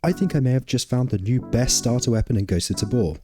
I think I may have just found the new best starter weapon in Ghosts of Tabor.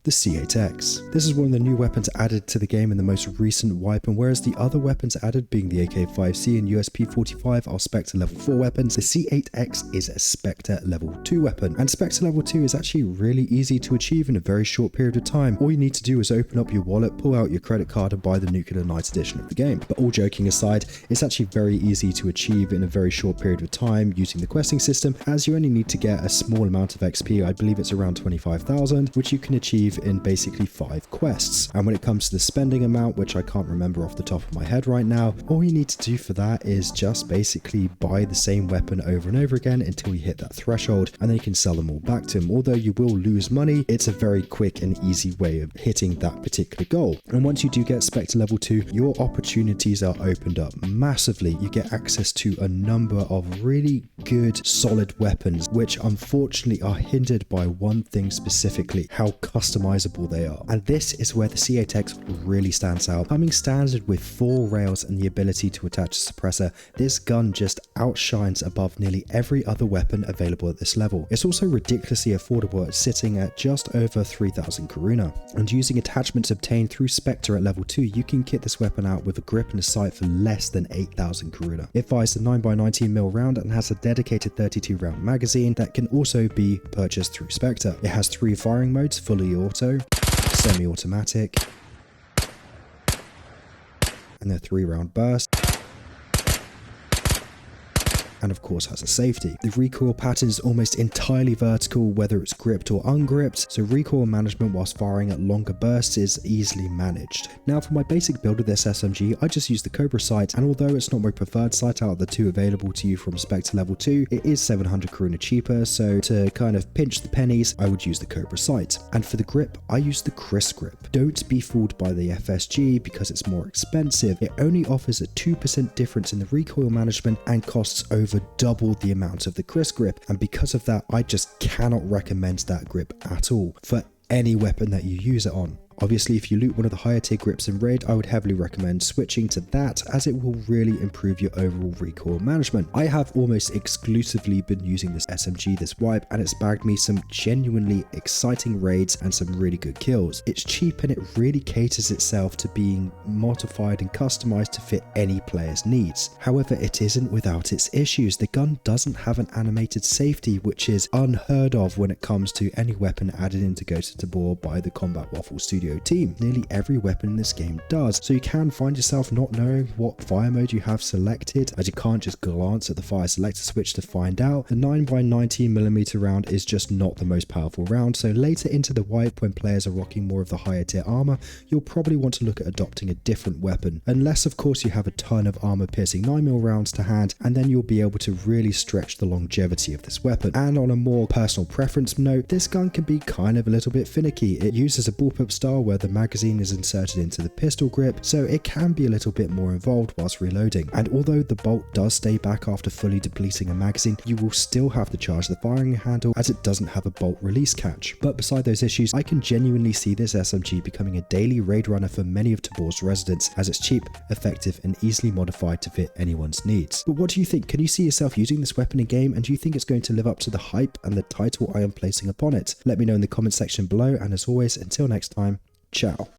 The C8X. This is one of the new weapons added to the game in the most recent wipe, and whereas the other weapons added being the AK-5C and USP-45 are Spectre level 4 weapons, the C8X is a Spectre level 2 weapon, and Spectre level 2 is actually really easy to achieve in a very short period of time. All you need to do is open up your wallet, pull out your credit card and buy the Nuclear Night edition of the game. But all joking aside, it's actually very easy to achieve in a very short period of time using the questing system, as you only need to get a small amount of XP. I believe it's around 25,000, which you can achieve in basically 5 quests. And when it comes to the spending amount, which I can't remember off the top of my head right now, all you need to do for that is just basically buy the same weapon over and over again until you hit that threshold, and then you can sell them all back to him. Although you will lose money, it's a very quick and easy way of hitting that particular goal. And once you do get Spectre level 2, your opportunities are opened up massively. You get access to a number of really good solid weapons, which unfortunately are hindered by one thing specifically: how customizable they are. And this is where the C8X really stands out. Coming standard with 4 rails and the ability to attach a suppressor, this gun just outshines above nearly every other weapon available at this level. It's also ridiculously affordable at sitting at just over 3,000 Karuna. And using attachments obtained through Spectre at level 2, you can kit this weapon out with a grip and a sight for less than 8,000 Karuna. It fires the 9x19mm round and has a dedicated 32 round magazine that can also be purchased through Spectre. It has 3 firing modes: fully auto, semi-automatic, and a 3-round burst, and of course has a safety. The recoil pattern is almost entirely vertical, whether it's gripped or ungripped, so recoil management whilst firing at longer bursts is easily managed. Now for my basic build of this SMG, I just use the Cobra sight, and although it's not my preferred sight out of the 2 available to you from Spectre level 2, it is 700 Karuna cheaper, so to kind of pinch the pennies, I would use the Cobra sight. And for the grip, I use the Crisp grip. Don't be fooled by the FSG because it's more expensive. It only offers a 2% difference in the recoil management and costs over double the amount of the Crisp grip, and because of that I just cannot recommend that grip at all for any weapon that you use it on. Obviously, if you loot one of the higher tier grips in Raid, I would heavily recommend switching to that, as it will really improve your overall recoil management. I have almost exclusively been using this SMG this wipe, and it's bagged me some genuinely exciting raids and some really good kills. It's cheap and it really caters itself to being modified and customized to fit any player's needs. However, it isn't without its issues. The gun doesn't have an animated safety, which is unheard of when it comes to any weapon added into Ghosts of Tabor by the Combat Waffle Studio team. Nearly every weapon in this game does, so you can find yourself not knowing what fire mode you have selected, as you can't just glance at the fire selector switch to find out. The 9x19mm round is just not the most powerful round, so later into the wipe, when players are rocking more of the higher tier armor, you'll probably want to look at adopting a different weapon, unless of course you have a ton of armor piercing 9mm rounds to hand, and then you'll be able to really stretch the longevity of this weapon. And on a more personal preference note, this gun can be kind of a little bit finicky. It uses a bullpup style where the magazine is inserted into the pistol grip, so it can be a little bit more involved whilst reloading. And although the bolt does stay back after fully depleting a magazine, you will still have to charge the firing handle, as it doesn't have a bolt release catch. But beside those issues, I can genuinely see this SMG becoming a daily raid runner for many of Tabor's residents, as it's cheap, effective, and easily modified to fit anyone's needs. But what do you think? Can you see yourself using this weapon in game, and do you think it's going to live up to the hype and the title I am placing upon it? Let me know in the comment section below, and as always, until next time, ciao.